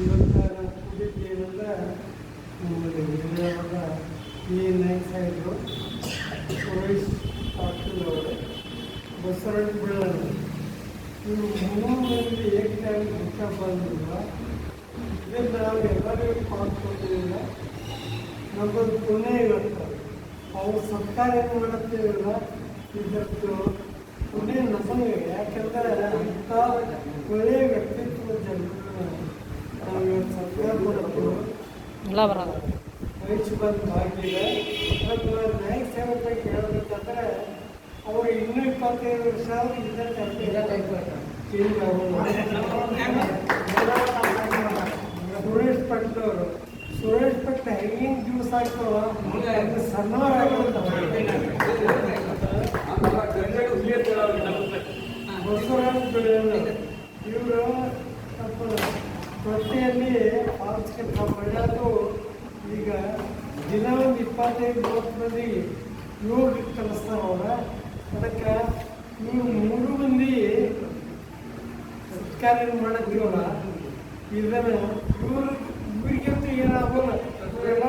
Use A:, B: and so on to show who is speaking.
A: ಇವತ್ತು ನಾನು ಕೂಡಿದ್ದು ಏನಂದ್ರೆ ನಮ್ಮಲ್ಲಿ ವಿಜಯವಾದ ಈ ನಾಯಕ್ ಸಾಹೇಬರು ಸುರೇಶ್ ಪಾಟೀಲ್ ಅವರು ಬಸವರಾಜ ಬಳ್ಳಾರಿ ಇವರು ಮೂರು ಮಂದಿ ಏಕವಾಗಿ ಮುಖ ಬಂದಿಲ್ಲ. ಇದನ್ನು ನಾವು ಎಲ್ಲರಿಗೂ ಮಾಡ್ಕೊಂಡಿಲ್ಲ. ನಮ್ಮದು ಪುಣ್ಯ ಇವತ್ತು ಅವ್ರು ಸರ್ಕಾರ ಏನು ಮಾಡುತ್ತೇವಿಲ್ಲ. ಇದತ್ತು ಪುಣ್ಯ ನಮಗೆ ಯಾಕೆಂದರೆ ಅಂಥ ಒಳ್ಳೆಯ ವ್ಯಕ್ತಿತ್ವ ಜನರನ್ನು ನಾವು ಇವತ್ತು ಸರ್ಕಾರ ಕೊಡೋದು ವಯಸ್ಸು ಬಂದು ಆಗಿದೆ. ಮತ್ತು ನ್ಯಾಯ ಸೇವೆ ಬಗ್ಗೆ ಹೇಳಬೇಕಂದ್ರೆ ಅವರು ಇನ್ನೂ 25 ವರ್ಷ ಚೇಂಜ್ ಸುರೇಶ್ ಪಟ್ಲ ಅವರು ಸುರೇಶ್ ಪಟ್ಲ ಹೆಂಗಿನ ಜ್ಯೂಸ್ ಆಗ್ತಾವ ಬಸವರಾಜ್ ಬೆಳೆಯಲ್ಲ ಇವರು ತೊಟ್ಟೆಯಲ್ಲಿ ಪಾಲ್ಸ್ಕೊಂತ ಬೆಳೆಯೋದು. ಈಗ ದಿನ ಒಂದು 25-30 ಮಂದಿ ಯೋಗ ಕಲಿಸ್ತಾರವ್ರ. ಅದಕ್ಕೆ ನೀವು 3 ಮಂದಿ ಸತ್ಕಾರ ಮಾಡತ್ತೀವಲ್ಲ ಇದನ್ನು ಇವ್ರಿಗಂತೂ ಏನಾಗೋಲ್ಲ. ಇವರೆಲ್ಲ